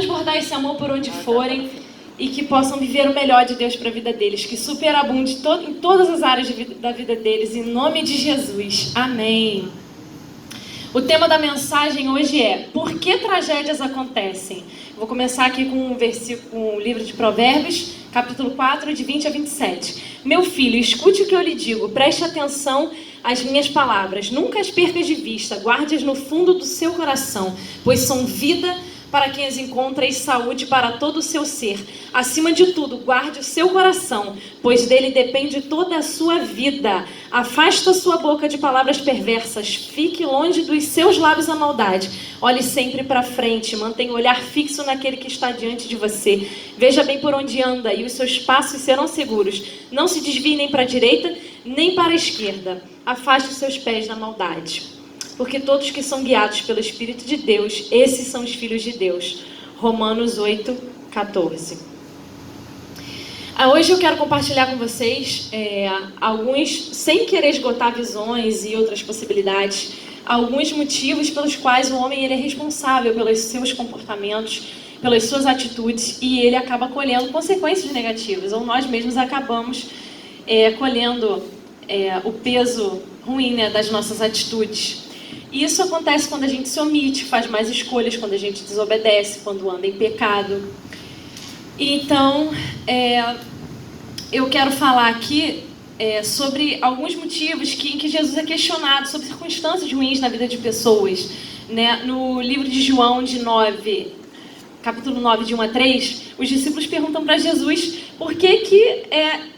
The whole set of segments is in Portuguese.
transbordar esse amor por onde forem e que possam viver o melhor de Deus para a vida deles, que superabunde em todas as áreas da vida deles, em nome de Jesus. Amém. O tema da mensagem hoje é: por que tragédias acontecem? Vou começar aqui com um versículo, com o livro de Provérbios, capítulo 4, de 20 a 27. Meu filho, escute o que eu lhe digo, preste atenção às minhas palavras. Nunca as percas de vista, guarde-as no fundo do seu coração, pois são vida para quem as encontra e saúde para todo o seu ser. Acima de tudo, guarde o seu coração, pois dele depende toda a sua vida. Afasta a sua boca de palavras perversas, fique longe dos seus lábios a maldade. Olhe sempre para frente, mantenha o olhar fixo naquele que está diante de você. Veja bem por onde anda e os seus passos serão seguros. Não se desvie nem para a direita, nem para a esquerda. Afaste os seus pés da maldade. Porque todos que são guiados pelo Espírito de Deus, esses são os filhos de Deus. Romanos 8, 14. Hoje eu quero compartilhar com vocês alguns, sem querer esgotar visões e outras possibilidades, alguns motivos pelos quais o homem ele é responsável pelos seus comportamentos, pelas suas atitudes, e ele acaba colhendo consequências negativas, ou nós mesmos acabamos colhendo o peso ruim, né, das nossas atitudes. E isso acontece quando a gente se omite, faz mais escolhas, quando a gente desobedece, quando anda em pecado. Então, eu quero falar aqui sobre alguns motivos em que Jesus é questionado, sobre circunstâncias ruins na vida de pessoas. Né? No livro de João, capítulo 9, de 1 a 3, os discípulos perguntam para Jesus por que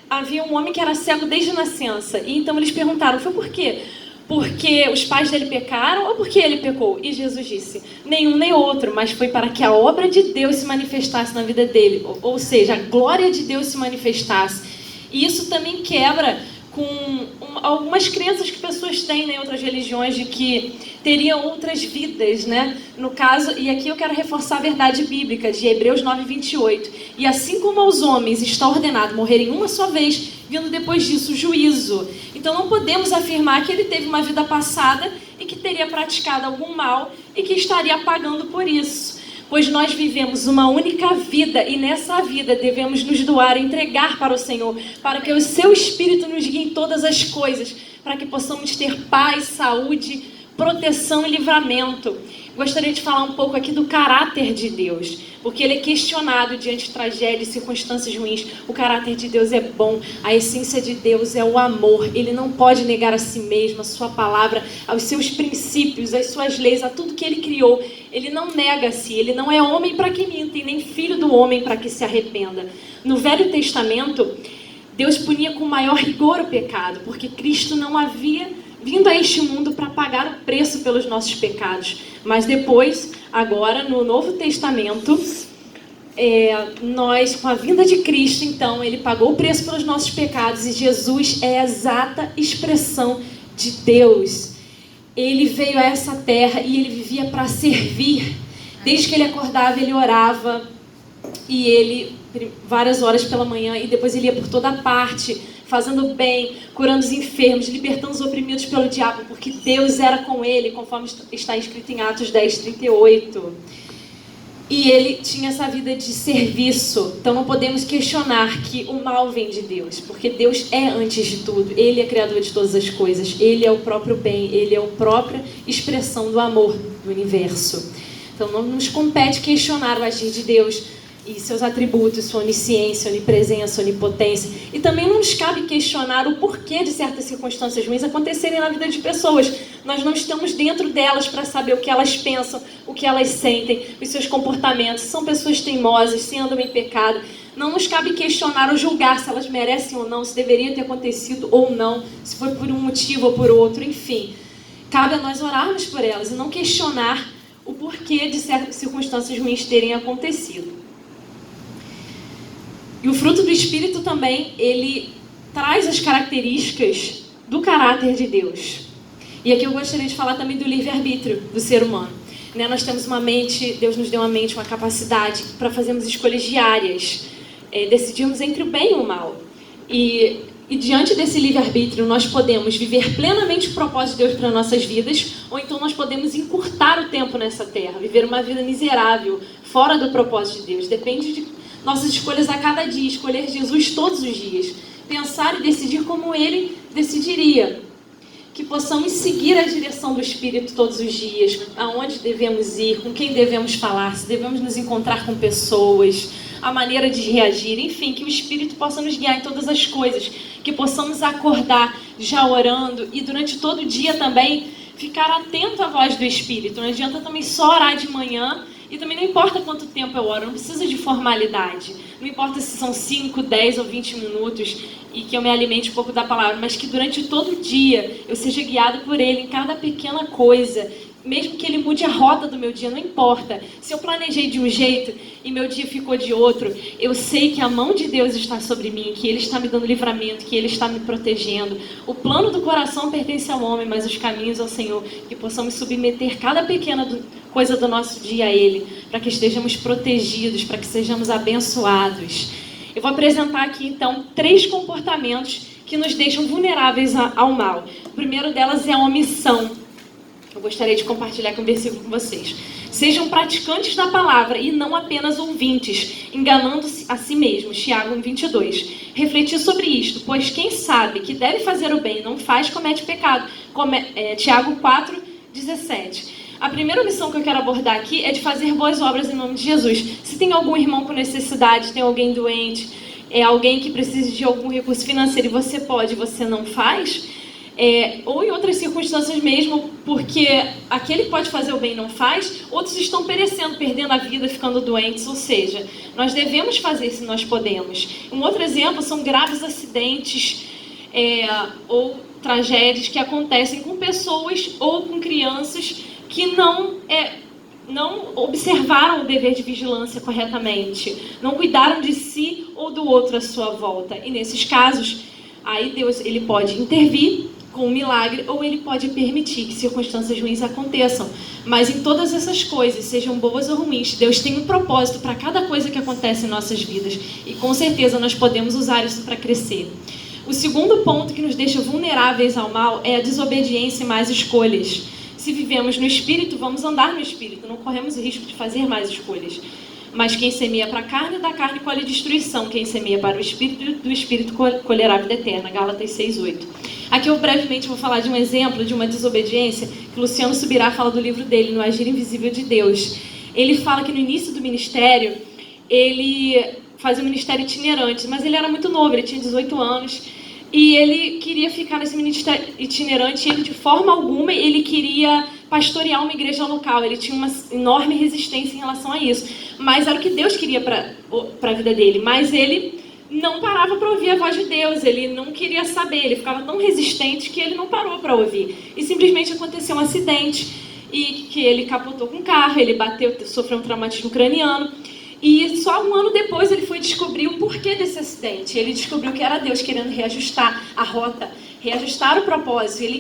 havia um homem que era cego desde nascença. E então eles perguntaram, foi por quê? Porque os pais dele pecaram ou porque ele pecou? E Jesus disse, nenhum nem outro, mas foi para que a obra de Deus se manifestasse na vida dele. Ou seja, a glória de Deus se manifestasse. E isso também quebra com algumas crenças que pessoas têm, né, em outras religiões, de que teriam outras vidas, né? No caso, e aqui eu quero reforçar a verdade bíblica de Hebreus 9, 28. E assim como aos homens está ordenado morrerem uma só vez, vindo depois disso o juízo. Então não podemos afirmar que ele teve uma vida passada e que teria praticado algum mal e que estaria pagando por isso. Pois nós vivemos uma única vida e nessa vida devemos nos doar, entregar para o Senhor, para que o seu Espírito nos guie em todas as coisas, para que possamos ter paz, saúde, proteção e livramento. Gostaria de falar um pouco aqui do caráter de Deus, porque ele é questionado diante de tragédias e circunstâncias ruins. O caráter de Deus é bom, a essência de Deus é o amor. Ele não pode negar a si mesmo, a sua palavra, aos seus princípios, às suas leis, a tudo que ele criou. Ele não nega-se, ele não é homem para que minta e nem filho do homem para que se arrependa. No Velho Testamento, Deus punia com maior rigor o pecado, porque Cristo não havia vindo a este mundo para pagar o preço pelos nossos pecados. Mas depois, agora, no Novo Testamento, nós, com a vinda de Cristo, então, ele pagou o preço pelos nossos pecados e Jesus é a exata expressão de Deus. Ele veio a essa terra e ele vivia para servir. Desde que ele acordava, ele orava, e ele, várias horas pela manhã, e depois ele ia por toda parte, fazendo bem, curando os enfermos, libertando os oprimidos pelo diabo, porque Deus era com ele, conforme está escrito em Atos 10, 38. E ele tinha essa vida de serviço. Então não podemos questionar que o mal vem de Deus, porque Deus é antes de tudo. Ele é criador de todas as coisas. Ele é o próprio bem, ele é a própria expressão do amor do universo. Então não nos compete questionar o agir de Deus e seus atributos, sua onisciência, onipresença, onipotência. E também não nos cabe questionar o porquê de certas circunstâncias ruins acontecerem na vida de pessoas. Nós não estamos dentro delas para saber o que elas pensam, o que elas sentem, os seus comportamentos. São pessoas teimosas, se andam em pecado. Não nos cabe questionar ou julgar se elas merecem ou não, se deveria ter acontecido ou não, se foi por um motivo ou por outro, enfim. Cabe a nós orarmos por elas e não questionar o porquê de certas circunstâncias ruins terem acontecido. E o fruto do Espírito também, ele traz as características do caráter de Deus. E aqui eu gostaria de falar também do livre-arbítrio do ser humano. Né? Nós temos uma mente, Deus nos deu uma mente, uma capacidade para fazermos escolhas diárias, decidirmos entre o bem e o mal. E diante desse livre-arbítrio, nós podemos viver plenamente o propósito de Deus para nossas vidas, ou então nós podemos encurtar o tempo nessa terra, viver uma vida miserável, fora do propósito de Deus. Depende de nossas escolhas a cada dia, escolher Jesus todos os dias. Pensar e decidir como Ele decidiria. Que possamos seguir a direção do Espírito todos os dias, aonde devemos ir, com quem devemos falar, se devemos nos encontrar com pessoas, a maneira de reagir, enfim, que o Espírito possa nos guiar em todas as coisas, que possamos acordar já orando e durante todo o dia também ficar atento à voz do Espírito. Não adianta também só orar de manhã e também não importa quanto tempo eu oro, não precisa de formalidade, não importa se são 5, 10 ou 20 minutos e que eu me alimente um pouco da palavra, mas que durante todo o dia eu seja guiado por Ele em cada pequena coisa, mesmo que Ele mude a rota do meu dia, não importa. Se eu planejei de um jeito e meu dia ficou de outro, eu sei que a mão de Deus está sobre mim, que Ele está me dando livramento, que Ele está me protegendo. O plano do coração pertence ao homem, mas os caminhos ao Senhor. Que possamos submeter cada pequena coisa do nosso dia a Ele, para que estejamos protegidos, para que sejamos abençoados. Eu vou apresentar aqui, então, 3 comportamentos que nos deixam vulneráveis ao mal. O primeiro delas é a omissão. Eu gostaria de compartilhar com um versículo com vocês. Sejam praticantes da palavra e não apenas ouvintes, enganando-se a si mesmos. Tiago 1:22. Refletir sobre isto, pois quem sabe que deve fazer o bem e não faz, comete pecado. Tiago 4:17. A primeira missão que eu quero abordar aqui é de fazer boas obras em nome de Jesus. Se tem algum irmão com necessidade, tem alguém doente, alguém que precisa de algum recurso financeiro e você pode, você não faz, ou em outras circunstâncias mesmo, porque aquele que pode fazer o bem não faz, outros estão perecendo, perdendo a vida, ficando doentes, ou seja, nós devemos fazer se nós podemos. Um outro exemplo são graves acidentes ou tragédias que acontecem com pessoas ou com crianças que não observaram o dever de vigilância corretamente, não cuidaram de si ou do outro à sua volta. E nesses casos, aí Deus ele pode intervir com um milagre ou ele pode permitir que circunstâncias ruins aconteçam. Mas em todas essas coisas, sejam boas ou ruins, Deus tem um propósito para cada coisa que acontece em nossas vidas. E com certeza nós podemos usar isso para crescer. O segundo ponto que nos deixa vulneráveis ao mal é a desobediência e más escolhas. Se vivemos no Espírito, vamos andar no Espírito, não corremos o risco de fazer mais escolhas. Mas quem semeia para a carne, da carne colhe destruição. Quem semeia para o Espírito, do Espírito colherá vida eterna. Gálatas 6:8. Aqui eu brevemente vou falar de um exemplo de uma desobediência que Luciano Subirá fala do livro dele, No Agir Invisível de Deus. Ele fala que no início do ministério, ele fazia um ministério itinerante, mas ele era muito novo, ele tinha 18 anos. E ele queria ficar nesse ministério itinerante, ele de forma alguma ele queria pastorear uma igreja local. Ele tinha uma enorme resistência em relação a isso. Mas era o que Deus queria para a vida dele. Mas ele não parava para ouvir a voz de Deus, ele não queria saber, ele ficava tão resistente que ele não parou para ouvir. E simplesmente aconteceu um acidente, e que ele capotou com o carro, ele bateu, sofreu um traumatismo craniano. E só um ano depois ele foi descobrir o porquê desse acidente. Ele descobriu que era Deus querendo reajustar a rota, reajustar o propósito. Ele